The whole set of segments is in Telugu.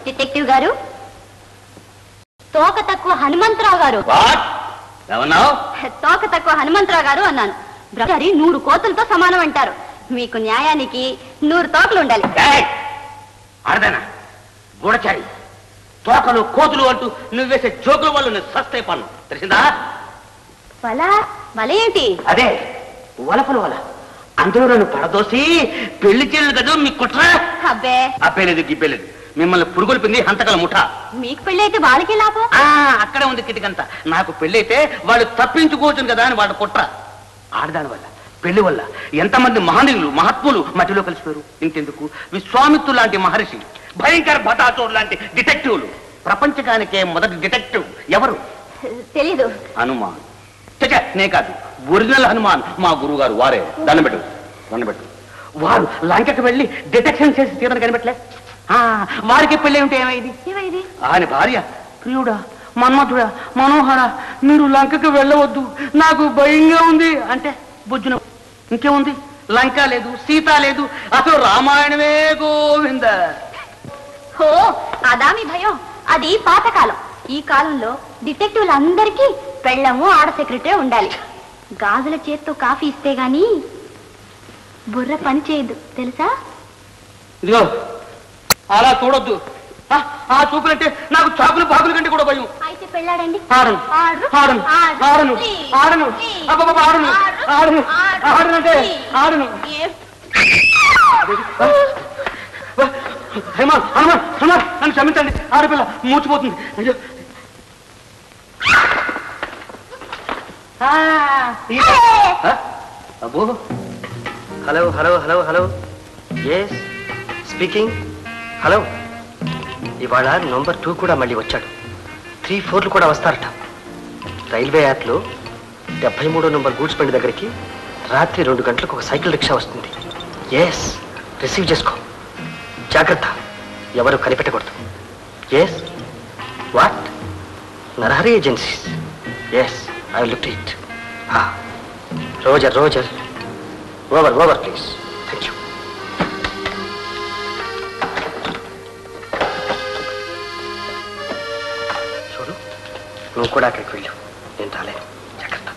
డిటెక్టివ్ గారు, తోక తక్కువ హనుమంతరావు గారు. తోక తక్కువ హనుమంతరావు గారు అన్నాను. బ్రహ్మచారి 100 కోతులతో సమానం అంటారు. మీకు న్యాయానికి 100 తోకలు ఉండాలి. గూఢచారి తోకలు కోతులు అంటూ నువ్వు వేసే జోకుల వల్ల నేను సస్తే పన్ను తెలిసిందా? వల ఏంటి? అదే వలపలు వల. అందులో నన్ను పడదోసి పెళ్లి చేయలేదు కదా మీ కుట్ర. అబ్బే అబ్బేలేదు గిబ్బేలేదు. మిమ్మల్ని పురుగొల్పింది హంతకల ముఠ. మీకు పెళ్లి అయితే వాళ్ళకి లాభం. అక్కడే ఉంది కిటికంతా. నాకు పెళ్లి అయితే వాళ్ళు తప్పించుకోవచ్చు కదా అని వాళ్ళ కుట్ర. ఆడదాని వల్ల పెళ్లి వల్ల ఎంతమంది మహనీయులు మహాత్ములు మధ్యలో కలిసిపోయారు. ఇంకెందుకు విశ్వామిత్రుడు లాంటి మహర్షి, భయంకర భటాచోడు లాంటి డిటెక్టివ్లు. ప్రపంచకానికే మొదటి డిటెక్టివ్ ఎవరు తెలీదు. హనుమాన్. నే కాదు, ఒరిజినల్ హనుమాన్ మా గురువు గారు. వారే. దండబెట్టు. వారు లంకకు వెళ్ళి డిటెక్షన్ చేసి తీరని కనిపెట్టలే. వారికి పెళ్లి ఏమిటి? ఏమైంది? ఆయన భార్య, ప్రియుడా, మన్మధుడా, మనోహర, మీరు లంకకు వెళ్ళవద్దు, నాకు భయంగా ఉంది అంటే బుజ్జున ఇంకేముంది? లంక లేదు, సీత లేదు, అసలు రామాయణమే గోవింద. ఓ అదా మీ భయం? అది పాతకాలం. ఈ కాలంలో డిటెక్టివ్లు అందరికీ పెళ్ళము ఆడ సెక్రటరీ ఉండాలి. గాజుల చేత్తో కాఫీ ఇస్తే గాని బుర్ర పని చేయదు తెలుసా? ఇదిగో అలా చూడొద్దు. ఆ చూపులంటే నాకు చాకులు బాకుల కంటే కూడా భయం. అయితే పెళ్ళాడండి. నన్ను క్షమించండి, ఆడపిల్ల మూచిపోతుంది. అబ్బో. Hello hello hello hello. Yes speaking. Hello. ఇవాళ నంబర్ 2 కూడా మళ్ళీ వచ్చాడు. 3, 4 కూడా వస్తారట. రైల్వే యాప్లో 73 నంబర్ గూడ్స్ బండి దగ్గరికి రాత్రి 2 గంటలకు ఒక సైకిల్ రిక్షా వస్తుంది. ఎస్ రిసీవ్ చేసుకో. జాగ్రత్త, ఎవరు కనిపెట్టకూడదు. Yes what? Narahari agencies. Yes I will look it. Roger over please. Thank you. చూడు, నువ్వు కూడా అక్కడికి వెళ్ళు. నేను రాలేను. జాగ్రత్త.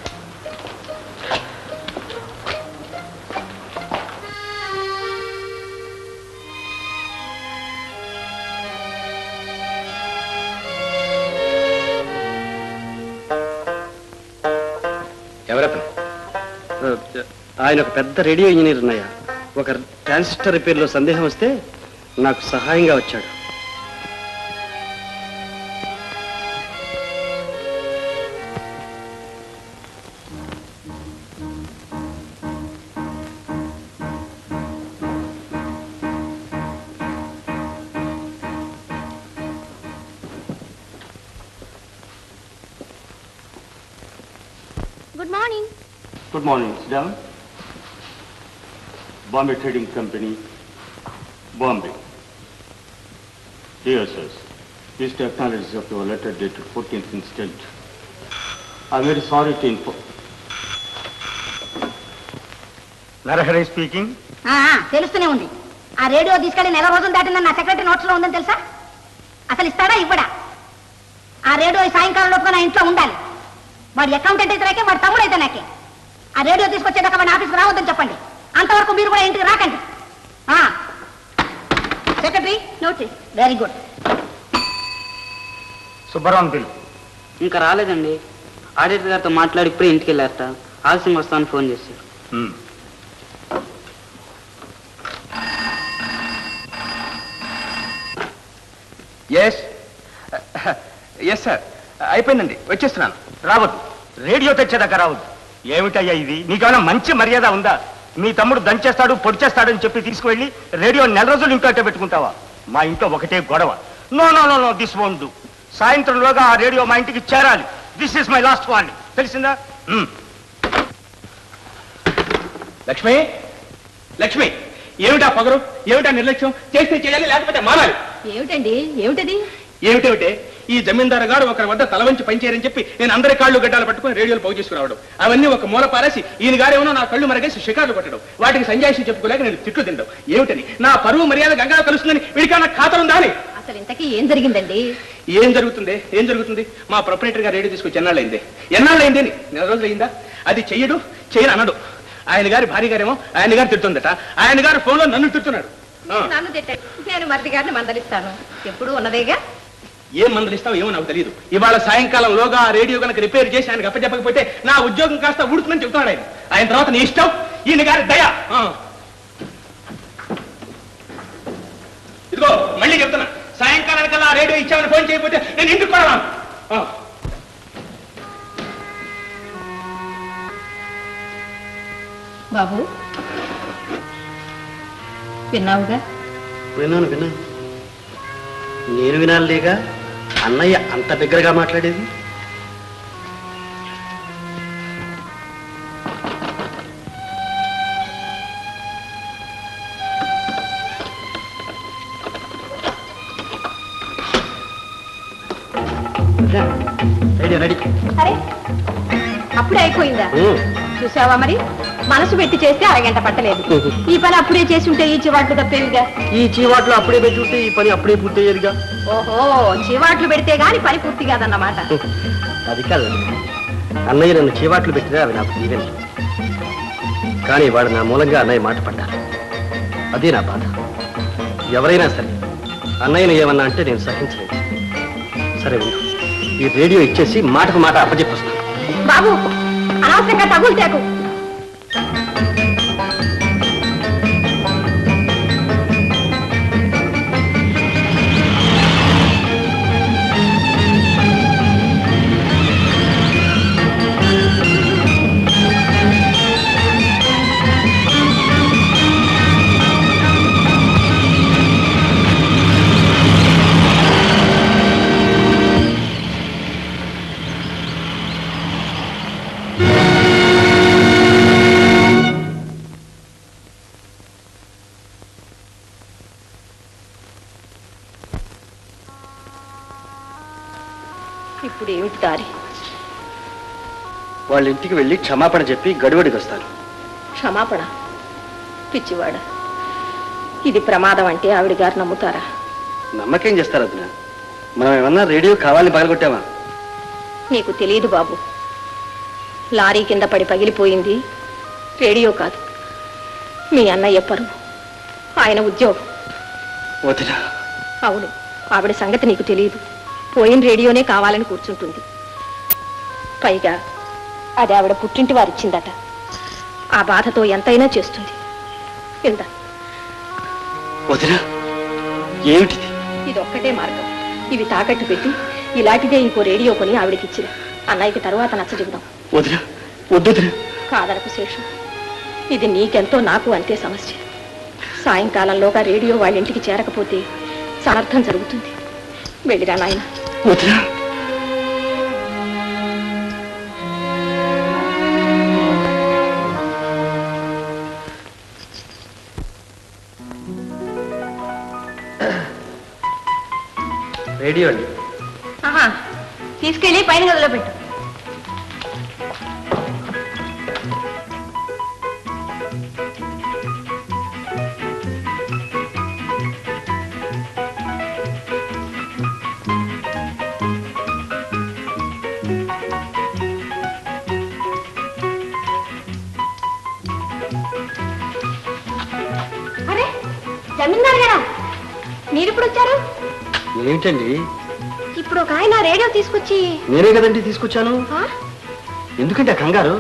ఎవరతను? ఆయన ఒక పెద్ద రేడియో ఇంజనీర్ ఉన్నాయా. ఒక ట్రాన్సిస్టర్ రిపేర్లో సందేహం వస్తే నాకు సహాయంగా వచ్చాడు. Good morning. Good morning. Sit down. Bombay Trading Company, Bombay. Dear sirs, please to acknowledge of your letter dated 14th instant. I'm very sorry to inform. Narahari speaking. తెలుస్తూనే ఉంది. ఆ రేడియో తీసుకెళ్లి 4 రోజులు దాటిందని నా సెక్రటరీ నోట్స్ లో ఉందని తెలుసా? అసలు ఇస్తాడా ఇవ్వడా? ఆ రేడియో సాయంకాలం లోపు నా ఇంట్లో ఉండాలి. వాడి అకౌంటెంట్ అయితే నాకే, వాడి తమ్ముడు అయితే నాకే. ఆ రేడియో తీసుకొచ్చేదాకా వాడి ఆఫీస్కి రావద్దని చెప్పండి. అంతవరకు మీరు కూడా ఇంటికి రాకండి. Secretary notice. Very good. Subbarao bill ఇంకా రాలేదండి. ఆడిటర్ గారితో మాట్లాడి ఇప్పుడే ఇంటికి వెళ్ళారట. ఆలస్యం వస్తామని ఫోన్ చేశారు. ఎస్ సార్, అయిపోయిందండి, వచ్చేస్తున్నాను. రావద్దు, రేడియో తెచ్చేదాకా రావద్దు. ఏమిటయ్యా ఇది? నీకేమైనా మంచి మర్యాద ఉందా? మీ తమ్ముడు దంచేస్తాడు పొడి చేస్తాడని చెప్పి తీసుకువెళ్ళి రేడియో 4 రోజులు ఇంట్లో అట్టే పెట్టుకుంటావా? మా ఇంట్లో ఒకటే గొడవ. No no no no, this won't do. సాయంత్రంలోగా ఆ రేడియో మా ఇంటికి చేరాలి. This is my last warning, తెలిసిందా? లక్ష్మి, లక్ష్మి, ఏమిటా పొగరు, ఏమిటా నిర్లక్ష్యం? చేస్తే చేయాలి, లేకపోతే మానాలి. ఏమిటండి? ఏమిటది? ఏమిటేమిటే, ఈ జమీందారు గారు ఒకరి వద్ద తల వంచి పనిచేయరని చెప్పి నేను అందరి కాళ్ళు గడ్డాలు పట్టుకుని రేడియోలు పోగు చేసుకురావడం, అవన్నీ ఒక మూల పారేసి ఈయన గారేమో నా కళ్ళు మరగేసి షికార్లు కొట్టడం, వాటికి సంజాయిషి చెప్పుకోలేక నేను తిట్లు తింటాం. ఏమిటని? నా పరువు మర్యాద గంగా కలుస్తుందని వీడికి నా ఖాతా ఉందా అని. అసలు ఇంతకీ ఏం జరిగిందండి? ఏం జరుగుతుంది మా ప్రొపరేటర్ గారు రేడియో తీసుకొచ్చి ఎన్నాళ్ళైంది అని 4 రోజులు అయిందా? అది చెయ్యడు చేయను అనడు. ఆయన గారి భార్య గారేమో ఆయన గారు తిడుతుందట, ఆయన గారు ఫోన్లో నన్ను తిడుతున్నాడు. నన్ను తిట్టాడు, నేను మరిది గారిని మందలిస్తాను. ఎప్పుడు ఉన్నదేగా. ఏం మందలిస్తావు ఏమో నాకు తెలియదు. ఇవాళ సాయంకాలంలోగా ఆ రేడియో కనుక రిపేర్ చేసి ఆయనకు అప్పచెప్పకపోతే నా ఉద్యోగం కాస్త ఊడుతుందని చెప్తున్నాడు ఆయన. ఆయన తర్వాత నీ ఇష్టం, ఈయన గారి దయ. ఇదిగో మళ్ళీ చెప్తున్నా, సాయంకాలానికల్లా ఆ రేడియో ఇచ్చామని ఫోన్ చేయకపోతే నేను ఇంటికి కొడతాను. బాబు విన్నావుగా? విన్నాను. నేను వినాలిగా అన్నయ్య అంత దగ్గరగా మాట్లాడేది. రెడీ. అరే అప్పుడే అయిపోయిందా? చూసావా మరి, మనసు పెట్టి చేస్తే అరగంట పట్టలేదు. ఈ పని అప్పుడే చేసి ఉంటే ఈ చివాట్లు తప్పేవిగా. ఈ చీవాట్లు అప్పుడే పెట్టి ఉంటే ఈ పని అప్పుడే పూర్తయ్యేదిగా. ఓహో, చీవాట్లు పెడితే గాని పని పూర్తి కాదన్నమాట. అది కాదు అన్నయ్య నన్ను చీవాట్లు పెట్టినా అవి నాకు దీవెన. కానీ వాడు నా మూలంగా అన్నయ్య మాట పడ్డారు. అదే నా బాధ. ఎవరైనా సరే అన్నయ్యను ఏమన్నా అంటే నేను సహించలేదు. సరే ఈ రేడియో ఇచ్చేసి మాటకు మాట అప్పచెప్పొస్తాను. బాబు అనవసరంగా తగులుతాకు. ఇప్పుడు ఏమిటి దారి? వాళ్ళ ఇంటికి వెళ్ళి క్షమాపణ చెప్పి గడువడికి వస్తాను. క్షమాపణ? పిచ్చివాడ, ఇది ప్రమాదం అంటే ఆవిడ గారు నమ్ముతారా? నమ్మకేం చేస్తారు అదినా? మనం ఏమన్నా రేడియో కావాలని పగలగొట్టామా? నీకు తెలియదు బాబు, లారీ కింద పడి పగిలిపోయింది రేడియో కాదు, మీ అన్నయ్య పరువు, ఆయన ఉద్యోగం. వదినా. అవును, ఆవిడ సంగతి నీకు తెలియదు. పోయిన రేడియోనే కావాలని కూర్చుంటుంది. పైగా అది ఆవిడ పుట్టింటి వారిచ్చిందట. ఆ బాధతో ఎంతైనా చేస్తుంది. ఇందా. వదినా, ఏమిటిది? ఇది ఒక్కటే మార్గం. ఇవి తాకట్టు పెట్టి ఇలాంటిదే ఇంకో రేడియో కొని ఆవిడకిచ్చిన అన్నయ్యకి తరువాత నచ్చజెబుదాం. వదినా, వద్దు. కాదనకు శేషు, ఇది నీకెంతో నాకు అంతే సమస్య. సాయంకాలంలోగా రేడియో వాళ్ళ ఇంటికి చేరకపోతే సమర్థం జరుగుతుంది. వెళ్ళిరా నాయన. వదినా. రేడియో అండి. తీసుకెళ్ళి పైన గదిలో పెట్టు. అరే జమీందారు గారా, మీరిప్పుడు వచ్చారు? ఏమిటండి? ఇప్పుడు ఒక ఆయన రేడియో తీసుకొచ్చి. నేనే కదండి తీసుకొచ్చాను. ఎందుకంటే కంగారు?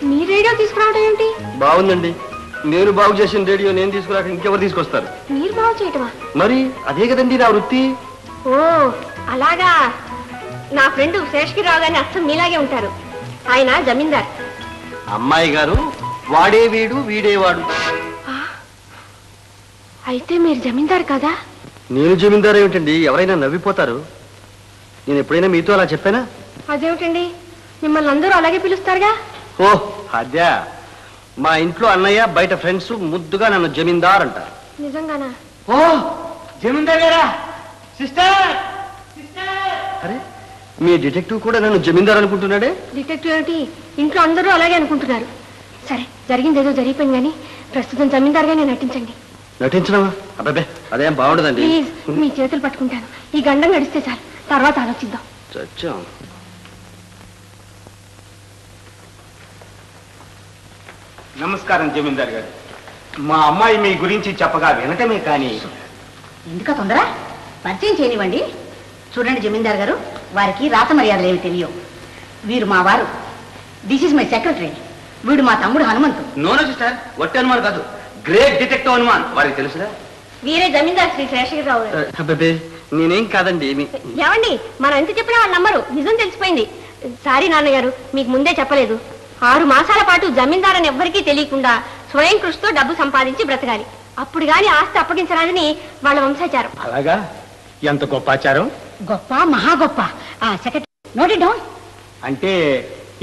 మీ రేడియో తీసుకురావడం ఏమిటి? బాగుందండి. నేను బాగు చేసిన రేడియో నేను తీసుకురాక ఇంకెవరు తీసుకొస్తారు? మీరు బాగు చేయటమా? మరి అదే కదండి నా వృత్తి. ఓ అలాగా. నా ఫ్రెండ్ శేషగిరావు గారిని అచ్చం మీలాగే ఉంటారు. ఆయన జమీందార్. అమ్మాయి గారు వాడే వీడు వీడేవాడు. అయితే మీరు జమీందారు కదా? నేను జమీందారు ఏమిటండి? ఎవరైనా నవ్విపోతారు. నేను ఎప్పుడైనా మీతో అలా చెప్పానా? అదేమిటండి, మిమ్మల్ని అందరూ అలాగే పిలుస్తారుగా. ఓ అద్యా, మా ఇంట్లో అన్నయ్య బయట ఫ్రెండ్స్ ముద్దుగా నన్ను జమీందార్ అంటారు. నిజంగానా? ఓ జమీందార్ గారా, సిస్టర్. అరే, మీ డిటెక్టివ్ కూడా నన్ను జమీందార్ అనుకుంటున్నాడే? డిటెక్టివ్ ఏమిటి, ఇంట్లో అందరూ అలాగే అనుకుంటున్నారు. సరే, జరిగింది ఏదో జరిగిపోయింది కానీ ప్రస్తుతం జమీందారుగానే నటించండి. నటించడం అబ్బాబే అదేం బాగుండదండి. ప్లీజ్ మీ చేతులు పట్టుకుంటాను. ఈ గండం గడిస్తే చాలు, తర్వాత ఆలోచిద్దాం. చచ్చాం. నమస్కారం జమీందార్ గారు. మా అమ్మాయి మీ గురించి చెప్పగా వినటమే కానీ ఎందుక తొందర? పరిచయం చేయనివ్వండి. చూడండి జమీందార్ గారు, వారికి రాత మర్యాదలు ఏమి తెలియవు. వీరు మా వారు. This is my secretary. వీడు మా తమ్ముడు హనుమంతు. నోనో సిస్టర్, వట్టి హనుమాన్ కాదు, గ్రేట్ డిటెక్టివ్ హనుమాన్. వారికి తెలుసుదా? వీరే జమీందార్ శ్రీ శేషగిరిరావు గారు. అబ్బాబే నేనేం కాదండి. ఏమండి, మనం ఎంత చెప్పినా వాళ్ళు నమ్మరు. నిజం తెలిసిపోయింది. సారీ నాన్నగారు, మీకు ముందే చెప్పలేదు. 6 మాసాల పాటు జమీందార్ అని ఎవ్వరికీ తెలియకుండా స్వయం కృషితో డబ్బు సంపాదించి బ్రతకాలి. అప్పుడు గాని ఆస్తి అప్పగించరాదని వాళ్ళ వంశాచారం. అలాగా? ఎంత గొప్ప ఆచారం. గొప్ప, మహా గొప్ప. Secretary note it down. అంటే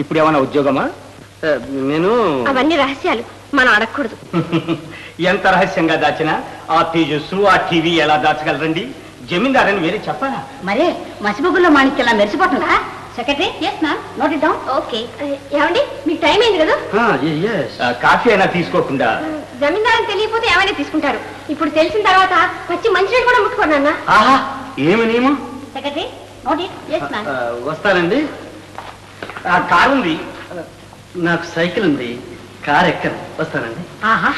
ఇప్పుడు ఏమైనా ఉద్యోగమా? నేను అవన్నీ రహస్యాలు మనం అడగకూడదు. ఎంత రహస్యంగా దాచినా ఆ తేజస్సు, ఆ టీవీ ఎలా దాచగలరండి? జమీందార్ అని వేరే చెప్పాలా? మరే మసిబొగ్గుల్లో మాణిక్యలా మెరిసిపోతుందా? Secretary yes ma'am, note it down. Okay. ఏమండి, మీకు టైం అయింది కదా? కాఫీ అయినా తీసుకోకుండా. జమీందారం తెలియకపోతే ఏమైనా తీసుకుంటారు. ఇప్పుడు తెలిసిన తర్వాత పచ్చి మంచినీళ్ళు కూడా ముట్టుకోండి. ఆహా, ఏమి నియమం? Secretary note it. Yes ma'am. వస్తానండి. ఆ కారు ఉంది. నాకు సైకిల్ ఉంది, కార్ ఎక్కను. వస్తానండి. ఆహా.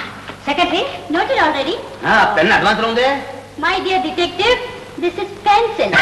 Secretary note it already. Pen advance లో ఉందే. My dear detective, this is pencil.